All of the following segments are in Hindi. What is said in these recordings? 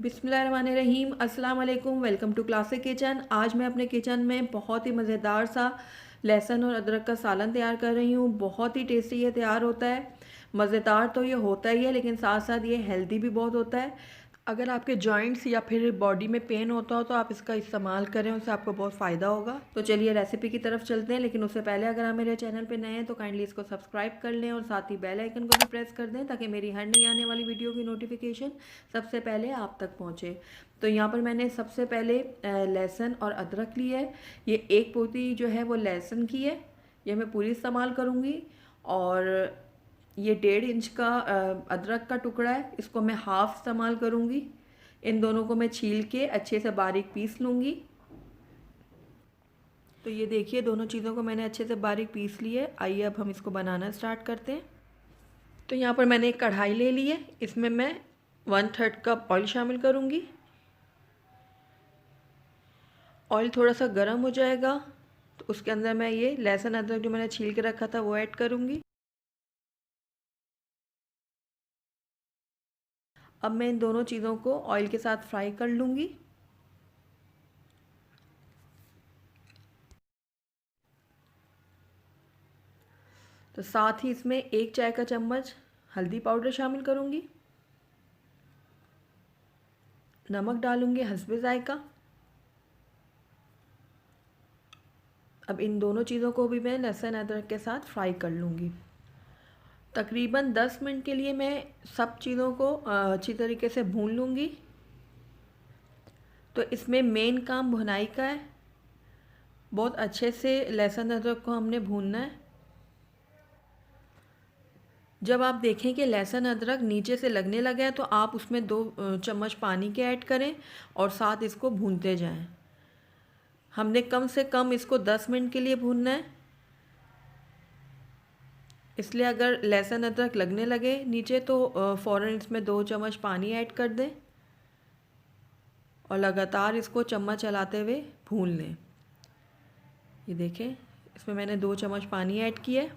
बिस्मिल्लाहिर्रहमानिर्रहीम, अस्सलाम वालेकुम। Welcome to classic kitchen. आज मैं अपने किचन में बहुत ही मज़ेदार सा लहसुन और अदरक का सालन तैयार कर रही हूँ। बहुत ही टेस्टी ये तैयार होता है। मज़ेदार तो ये होता ही है, लेकिन साथ साथ ये हेल्दी भी बहुत होता है। अगर आपके जॉइंट्स या फिर बॉडी में पेन होता हो तो आप इसका इस्तेमाल करें, उससे आपको बहुत फ़ायदा होगा। तो चलिए रेसिपी की तरफ चलते हैं, लेकिन उससे पहले अगर आप मेरे चैनल पे नए हैं तो काइंडली इसको सब्सक्राइब कर लें और साथ ही बेल आइकन को भी प्रेस कर दें, ताकि मेरी हर नई आने वाली वीडियो की नोटिफिकेशन सबसे पहले आप तक पहुँचे। तो यहाँ पर मैंने सबसे पहले लहसुन और अदरक ली है। ये एक पोती जो है वो लहसुन की है, ये मैं पूरी इस्तेमाल करूँगी। और ये 1.5 इंच का अदरक का टुकड़ा है, इसको मैं हाफ़ इस्तेमाल करूँगी। इन दोनों को मैं छील के अच्छे से बारीक पीस लूँगी। तो ये देखिए, दोनों चीज़ों को मैंने अच्छे से बारीक पीस लिया है। आइए अब हम इसको बनाना स्टार्ट करते हैं। तो यहाँ पर मैंने एक कढ़ाई ले ली है, इसमें मैं 1/3 कप ऑयल शामिल करूँगी। ऑयल थोड़ा सा गर्म हो जाएगा तो उसके अंदर मैं ये लहसुन अदरक जो मैंने छील के रखा था वो ऐड करूँगी। अब मैं इन दोनों चीज़ों को ऑयल के साथ फ्राई कर लूँगी। तो साथ ही इसमें 1 चाय का चम्मच हल्दी पाउडर शामिल करूँगी। नमक डालूँगी हस्बे ज़ायका। अब इन दोनों चीज़ों को भी मैं लहसुन अदरक के साथ फ्राई कर लूँगी। तकरीबन 10 मिनट के लिए मैं सब चीज़ों को अच्छी तरीके से भून लूँगी। तो इसमें मेन काम भुनाई का है। बहुत अच्छे से लहसुन अदरक को हमने भूनना है। जब आप देखें कि लहसुन अदरक नीचे से लगने लगा है तो आप उसमें 2 चम्मच पानी के ऐड करें और साथ इसको भूनते जाएं। हमने कम से कम इसको 10 मिनट के लिए भूनना है। इसलिए अगर लहसुन अदरक लगने लगे नीचे तो फ़ौरन इसमें 2 चम्मच पानी ऐड कर दें और लगातार इसको चम्मच चलाते हुए भून लें। ये देखें, इसमें मैंने 2 चम्मच पानी ऐड किया है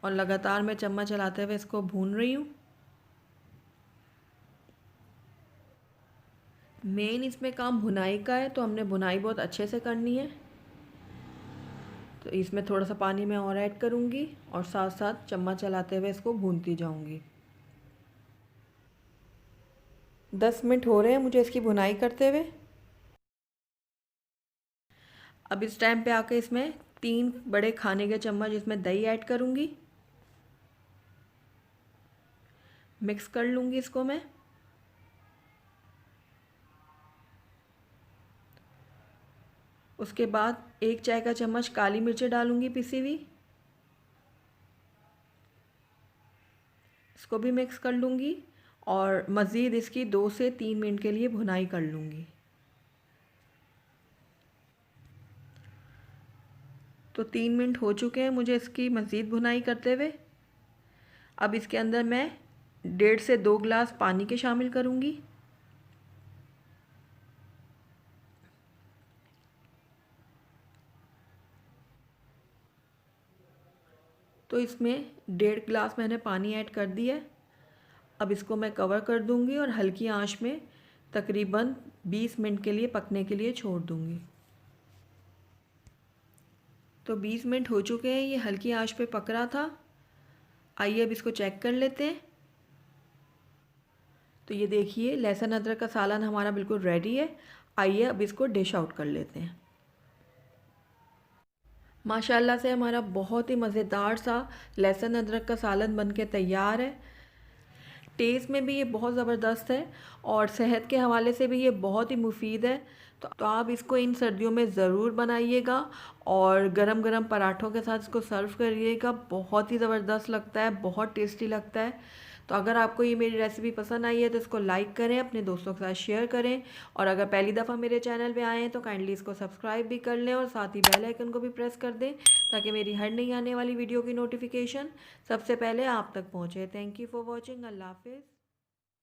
और लगातार मैं चम्मच चलाते हुए इसको भून रही हूँ। मेन इसमें काम भुनाई का है, तो हमने भुनाई बहुत अच्छे से करनी है। तो इसमें थोड़ा सा पानी मैं और ऐड करूँगी और साथ साथ चम्मच चलाते हुए इसको भूनती जाऊँगी। 10 मिनट हो रहे हैं मुझे इसकी भुनाई करते हुए। अब इस टाइम पे आके इसमें 3 बड़े खाने के चम्मच इसमें दही ऐड करूँगी। मिक्स कर लूँगी इसको मैं। उसके बाद 1 चाय का चम्मच काली मिर्चें डालूँगी पिसी हुई, इसको भी मिक्स कर लूँगी और मज़ीद इसकी 2 से 3 मिनट के लिए भुनाई कर लूँगी। तो 3 मिनट हो चुके हैं मुझे इसकी मज़ीद भुनाई करते हुए। अब इसके अंदर मैं 1.5 से 2 गिलास पानी के शामिल करूँगी। तो इसमें 1.5 गिलास मैंने पानी ऐड कर दिया है। अब इसको मैं कवर कर दूँगी और हल्की आंच में तकरीबन 20 मिनट के लिए पकने के लिए छोड़ दूँगी। तो 20 मिनट हो चुके हैं, ये हल्की आंच पे पक रहा था। आइए अब इसको चेक कर लेते हैं। तो ये देखिए, लहसुन अदरक का सालन हमारा बिल्कुल रेडी है। आइए अब इसको डिश आउट कर लेते हैं। माशाल्लाह से हमारा बहुत ही मज़ेदार सा लहसुन अदरक का सालन बनके तैयार है। टेस्ट में भी ये बहुत ज़बरदस्त है और सेहत के हवाले से भी ये बहुत ही मुफीद है। तो आप इसको इन सर्दियों में ज़रूर बनाइएगा और गरम गरम पराठों के साथ इसको सर्व करिएगा। बहुत ही ज़बरदस्त लगता है, बहुत टेस्टी लगता है। तो अगर आपको ये मेरी रेसिपी पसंद आई है तो इसको लाइक करें, अपने दोस्तों के साथ शेयर करें और अगर पहली दफ़ा मेरे चैनल पे आए हैं तो काइंडली इसको सब्सक्राइब भी कर लें और साथ ही बेल आइकन को भी प्रेस कर दें, ताकि मेरी हर नई आने वाली वीडियो की नोटिफिकेशन सबसे पहले आप तक पहुँचे। Thank you for watching. अल्लाह हाफिज़।